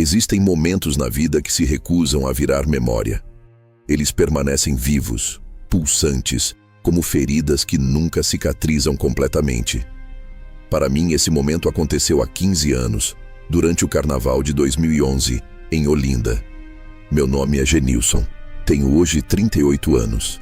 Existem momentos na vida que se recusam a virar memória. Eles permanecem vivos, pulsantes, como feridas que nunca cicatrizam completamente. Para mim, esse momento aconteceu há 15 anos, durante o Carnaval de 2011, em Olinda. Meu nome é Genilson. Tenho hoje 38 anos.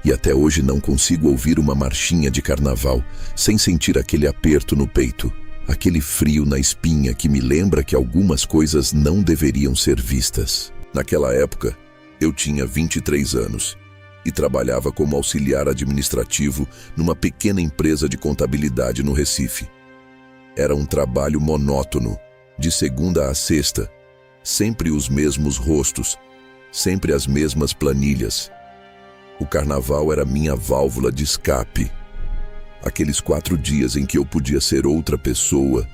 E até hoje não consigo ouvir uma marchinha de carnaval sem sentir aquele aperto no peito, aquele frio na espinha que me lembra que algumas coisas não deveriam ser vistas. Naquela época, eu tinha 23 anos e trabalhava como auxiliar administrativo numa pequena empresa de contabilidade no Recife. Era um trabalho monótono, de segunda a sexta, sempre os mesmos rostos, sempre as mesmas planilhas. O carnaval era minha válvula de escape. Aqueles 4 dias em que eu podia ser outra pessoa,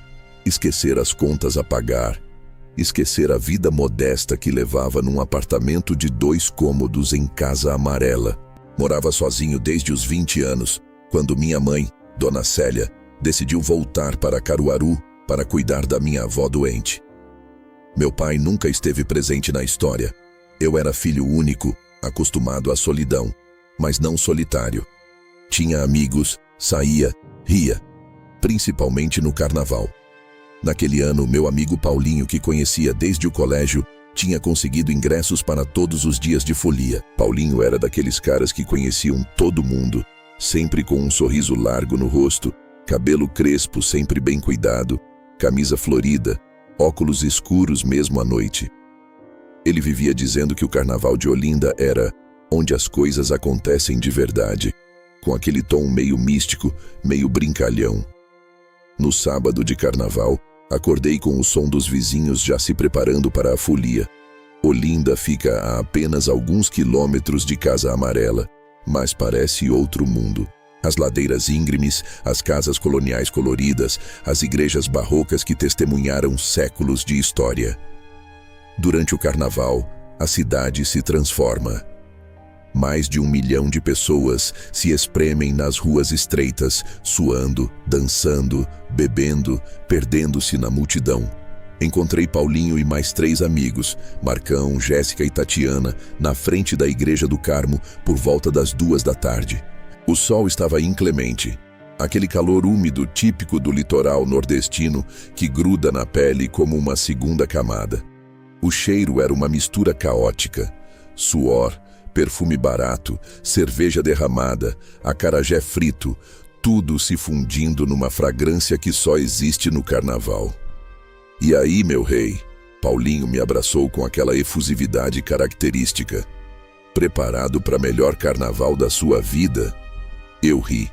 esquecer as contas a pagar, esquecer a vida modesta que levava num apartamento de 2 cômodos em Casa Amarela. Morava sozinho desde os 20 anos, quando minha mãe, Dona Célia, decidiu voltar para Caruaru para cuidar da minha avó doente. Meu pai nunca esteve presente na história. Eu era filho único, acostumado à solidão, mas não solitário. Tinha amigos, saía, ria, principalmente no carnaval. Naquele ano, meu amigo Paulinho, que conhecia desde o colégio, tinha conseguido ingressos para todos os dias de folia. Paulinho era daqueles caras que conheciam todo mundo, sempre com um sorriso largo no rosto, cabelo crespo sempre bem cuidado, camisa florida, óculos escuros mesmo à noite. Ele vivia dizendo que o Carnaval de Olinda era onde as coisas acontecem de verdade, com aquele tom meio místico, meio brincalhão. No sábado de Carnaval, acordei com o som dos vizinhos já se preparando para a folia. Olinda fica a apenas alguns quilômetros de Casa Amarela, mas parece outro mundo. As ladeiras íngremes, as casas coloniais coloridas, as igrejas barrocas que testemunharam séculos de história. Durante o Carnaval, a cidade se transforma. Mais de 1 milhão de pessoas se espremem nas ruas estreitas, suando, dançando, bebendo, perdendo-se na multidão. Encontrei Paulinho e mais 3 amigos, Marcão, Jéssica e Tatiana, na frente da Igreja do Carmo por volta das 2 da tarde. O sol estava inclemente. Aquele calor úmido típico do litoral nordestino que gruda na pele como uma segunda camada. O cheiro era uma mistura caótica. Suor, perfume barato, cerveja derramada, acarajé frito, tudo se fundindo numa fragrância que só existe no carnaval. E aí, meu rei, Paulinho me abraçou com aquela efusividade característica. Preparado para o melhor carnaval da sua vida? Eu ri.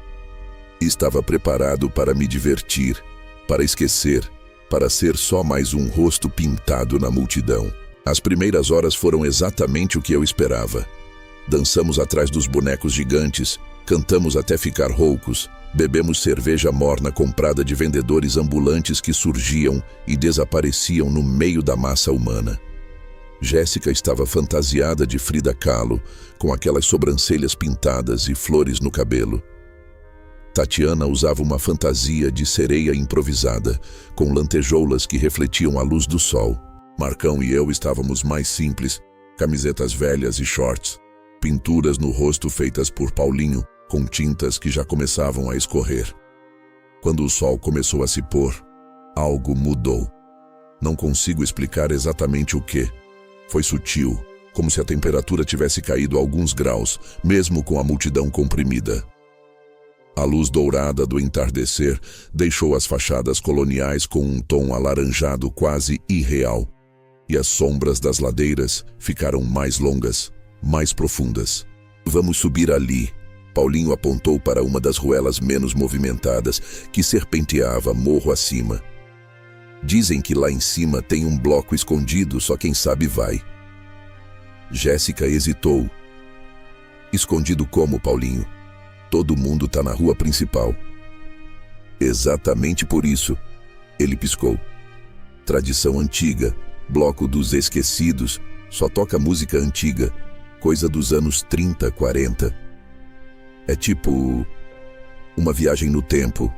Estava preparado para me divertir, para esquecer, para ser só mais um rosto pintado na multidão. As primeiras horas foram exatamente o que eu esperava. Dançamos atrás dos bonecos gigantes, cantamos até ficar roucos, bebemos cerveja morna comprada de vendedores ambulantes que surgiam e desapareciam no meio da massa humana. Jéssica estava fantasiada de Frida Kahlo, com aquelas sobrancelhas pintadas e flores no cabelo. Tatiana usava uma fantasia de sereia improvisada, com lantejoulas que refletiam a luz do sol. Marcão e eu estávamos mais simples, camisetas velhas e shorts, pinturas no rosto feitas por Paulinho, com tintas que já começavam a escorrer. Quando o sol começou a se pôr, algo mudou. Não consigo explicar exatamente o que. Foi sutil, como se a temperatura tivesse caído alguns graus, mesmo com a multidão comprimida. A luz dourada do entardecer deixou as fachadas coloniais com um tom alaranjado quase irreal, e as sombras das ladeiras ficaram mais longas, mais profundas. Vamos subir ali. Paulinho apontou para uma das ruelas menos movimentadas, que serpenteava morro acima. Dizem que lá em cima tem um bloco escondido, só quem sabe vai. Jéssica hesitou. Escondido como, Paulinho? Todo mundo tá na rua principal. Exatamente por isso. Ele piscou. Tradição antiga, bloco dos esquecidos, só toca música antiga, coisa dos anos 30, 40. É tipo uma viagem no tempo.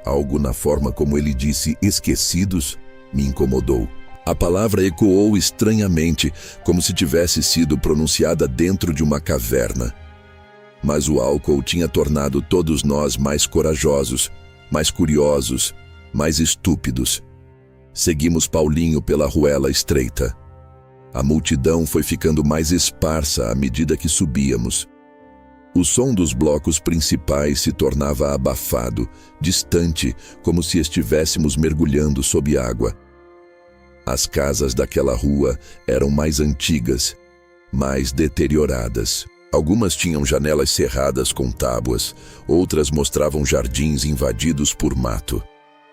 Algo na forma como ele disse esquecidos me incomodou. A palavra ecoou estranhamente, como se tivesse sido pronunciada dentro de uma caverna. Mas o álcool tinha tornado todos nós mais corajosos, mais curiosos, mais estúpidos. Seguimos Paulinho pela ruela estreita. A multidão foi ficando mais esparsa à medida que subíamos. O som dos blocos principais se tornava abafado, distante, como se estivéssemos mergulhando sob água. As casas daquela rua eram mais antigas, mais deterioradas. Algumas tinham janelas cerradas com tábuas, outras mostravam jardins invadidos por mato.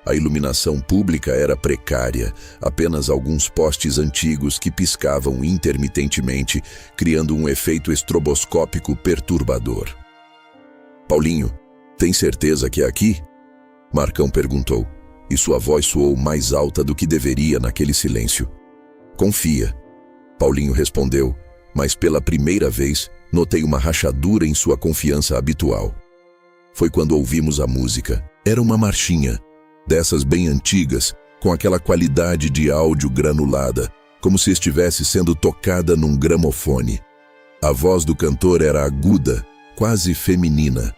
A iluminação pública era precária, apenas alguns postes antigos que piscavam intermitentemente, criando um efeito estroboscópico perturbador. "Paulinho, tem certeza que é aqui?" Marcão perguntou, e sua voz soou mais alta do que deveria naquele silêncio. "Confia", Paulinho respondeu, mas pela primeira vez notei uma rachadura em sua confiança habitual. Foi quando ouvimos a música. Era uma marchinha, dessas bem antigas, com aquela qualidade de áudio granulada, como se estivesse sendo tocada num gramofone. A voz do cantor era aguda, quase feminina,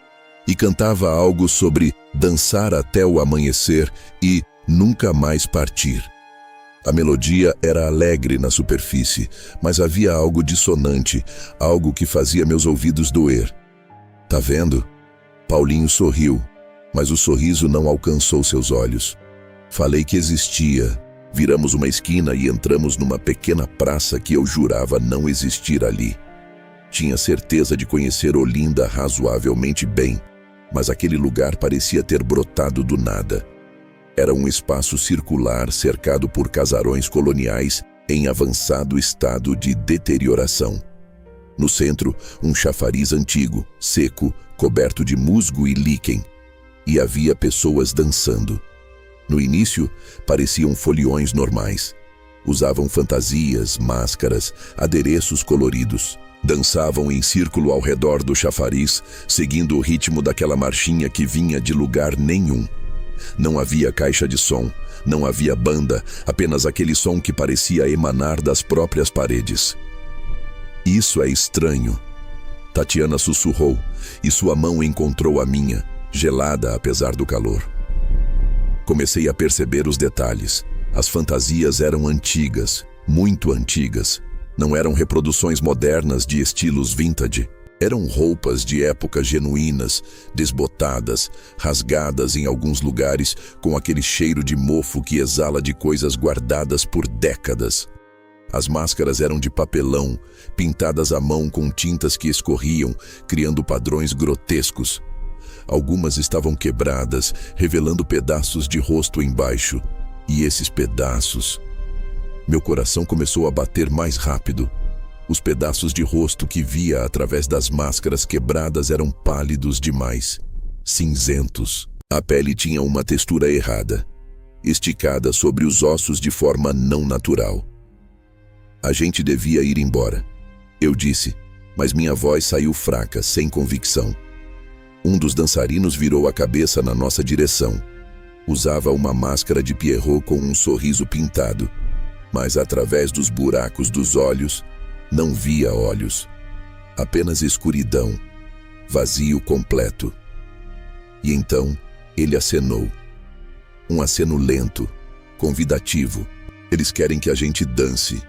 e cantava algo sobre dançar até o amanhecer e nunca mais partir. A melodia era alegre na superfície, mas havia algo dissonante, algo que fazia meus ouvidos doer. "Tá vendo?" Paulinho sorriu, mas o sorriso não alcançou seus olhos. Falei que existia. Viramos uma esquina e entramos numa pequena praça que eu jurava não existir ali. Tinha certeza de conhecer Olinda razoavelmente bem, mas aquele lugar parecia ter brotado do nada. Era um espaço circular cercado por casarões coloniais em avançado estado de deterioração. No centro, um chafariz antigo, seco, coberto de musgo e líquen, e havia pessoas dançando. No início, pareciam foliões normais. Usavam fantasias, máscaras, adereços coloridos. Dançavam em círculo ao redor do chafariz, seguindo o ritmo daquela marchinha que vinha de lugar nenhum. Não havia caixa de som, não havia banda, apenas aquele som que parecia emanar das próprias paredes. "Isso é estranho", Tatiana sussurrou, e sua mão encontrou a minha, gelada apesar do calor. Comecei a perceber os detalhes. As fantasias eram antigas, muito antigas. Não eram reproduções modernas de estilos vintage. Eram roupas de época genuínas, desbotadas, rasgadas em alguns lugares, com aquele cheiro de mofo que exala de coisas guardadas por décadas. As máscaras eram de papelão, pintadas à mão com tintas que escorriam, criando padrões grotescos. Algumas estavam quebradas, revelando pedaços de rosto embaixo. E esses pedaços... Meu coração começou a bater mais rápido. Os pedaços de rosto que via através das máscaras quebradas eram pálidos demais, cinzentos. A pele tinha uma textura errada, esticada sobre os ossos de forma não natural. "A gente devia ir embora", eu disse, mas minha voz saiu fraca, sem convicção. Um dos dançarinos virou a cabeça na nossa direção. Usava uma máscara de Pierrot com um sorriso pintado, mas através dos buracos dos olhos, não via olhos. Apenas escuridão, vazio completo. E então, ele acenou. Um aceno lento, convidativo. "Eles querem que a gente dance",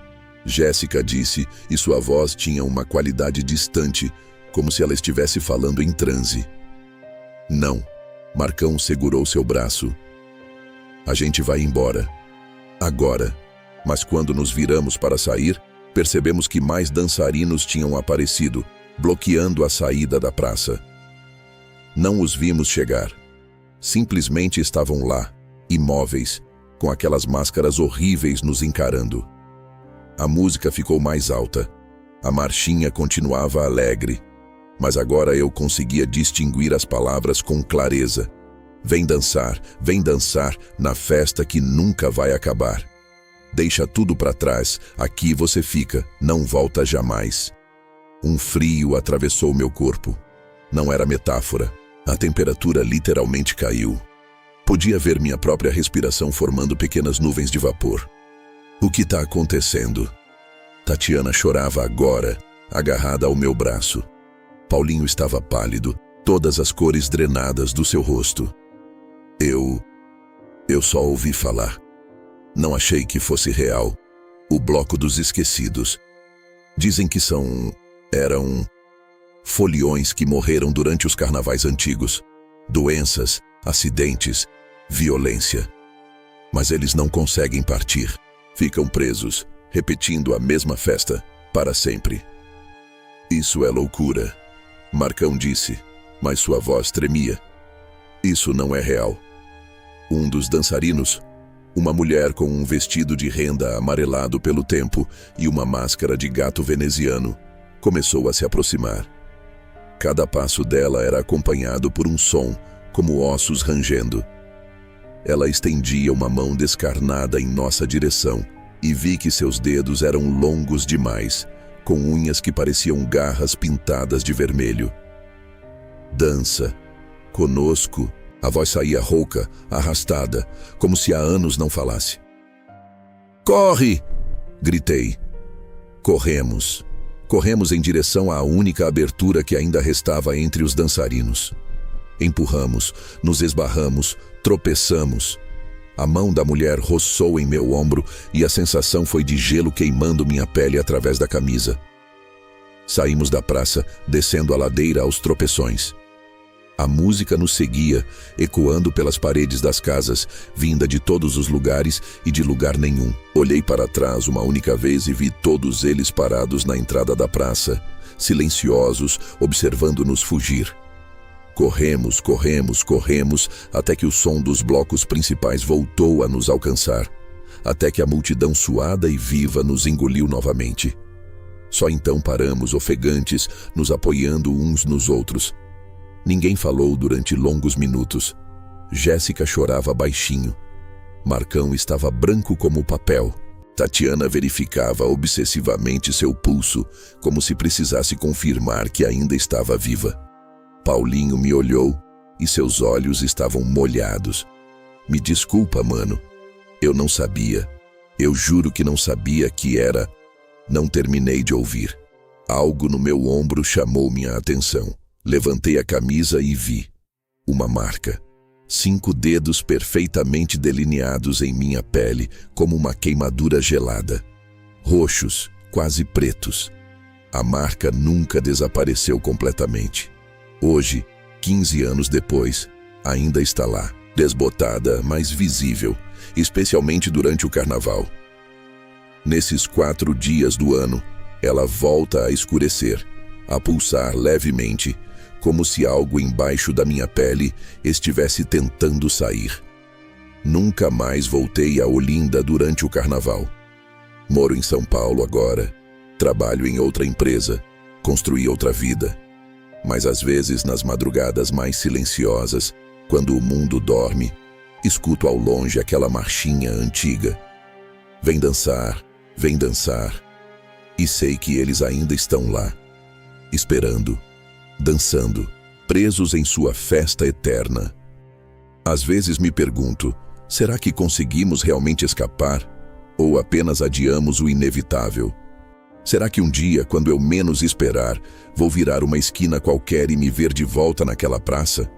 Jéssica disse, e sua voz tinha uma qualidade distante, como se ela estivesse falando em transe. "Não", Marcão segurou seu braço. "A gente vai embora. Agora." Mas quando nos viramos para sair, percebemos que mais dançarinos tinham aparecido, bloqueando a saída da praça. Não os vimos chegar. Simplesmente estavam lá, imóveis, com aquelas máscaras horríveis nos encarando. A música ficou mais alta. A marchinha continuava alegre, mas agora eu conseguia distinguir as palavras com clareza. vem dançar na festa que nunca vai acabar. Deixa tudo para trás, aqui você fica, não volta jamais." Um frio atravessou meu corpo. Não era metáfora. A temperatura literalmente caiu. Podia ver minha própria respiração formando pequenas nuvens de vapor. O que está acontecendo? Tatiana chorava agora, agarrada ao meu braço. Paulinho estava pálido, todas as cores drenadas do seu rosto. Eu só ouvi falar. Não achei que fosse real. O bloco dos esquecidos. Dizem que eram foliões que morreram durante os carnavais antigos. Doenças, acidentes, violência. Mas eles não conseguem partir. Ficam presos, repetindo a mesma festa, para sempre. Isso é loucura, Marcão disse, mas sua voz tremia. Isso não é real. Um dos dançarinos, uma mulher com um vestido de renda amarelado pelo tempo e uma máscara de gato veneziano, começou a se aproximar. Cada passo dela era acompanhado por um som, como ossos rangendo. Ela estendia uma mão descarnada em nossa direção e vi que seus dedos eram longos demais, com unhas que pareciam garras pintadas de vermelho. Dança. Conosco. A voz saía rouca, arrastada, como se há anos não falasse. Corre! Gritei. Corremos. Corremos em direção à única abertura que ainda restava entre os dançarinos. Empurramos, nos esbarramos, tropeçamos. A mão da mulher roçou em meu ombro e a sensação foi de gelo queimando minha pele através da camisa. Saímos da praça, descendo a ladeira aos tropeções. A música nos seguia, ecoando pelas paredes das casas, vinda de todos os lugares e de lugar nenhum. Olhei para trás uma única vez e vi todos eles parados na entrada da praça, silenciosos, observando-nos fugir. Corremos, corremos, corremos, até que o som dos blocos principais voltou a nos alcançar, até que a multidão suada e viva nos engoliu novamente. Só então paramos, ofegantes, nos apoiando uns nos outros. Ninguém falou durante longos minutos. Jéssica chorava baixinho. Marcão estava branco como papel. Tatiana verificava obsessivamente seu pulso, como se precisasse confirmar que ainda estava viva. Paulinho me olhou e seus olhos estavam molhados. Me desculpa, mano. Eu não sabia. Eu juro que não sabia que era. Não terminei de ouvir. Algo no meu ombro chamou minha atenção. Levantei a camisa e vi uma marca. 5 dedos perfeitamente delineados em minha pele, como uma queimadura gelada. Roxos, quase pretos. A marca nunca desapareceu completamente. Hoje, 15 anos depois, ainda está lá, desbotada, mas visível, especialmente durante o carnaval. Nesses 4 dias do ano, ela volta a escurecer, a pulsar levemente, como se algo embaixo da minha pele estivesse tentando sair. Nunca mais voltei a Olinda durante o carnaval. Moro em São Paulo agora, trabalho em outra empresa, construí outra vida. Mas às vezes, nas madrugadas mais silenciosas, quando o mundo dorme, escuto ao longe aquela marchinha antiga. Vem dançar, e sei que eles ainda estão lá, esperando, dançando, presos em sua festa eterna. Às vezes me pergunto, será que conseguimos realmente escapar? Ou apenas adiamos o inevitável? Será que um dia, quando eu menos esperar, vou virar uma esquina qualquer e me ver de volta naquela praça?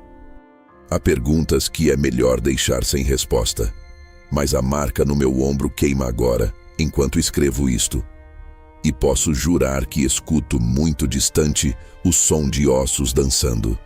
Há perguntas que é melhor deixar sem resposta, mas a marca no meu ombro queima agora, enquanto escrevo isto. E posso jurar que escuto muito distante o som de ossos dançando.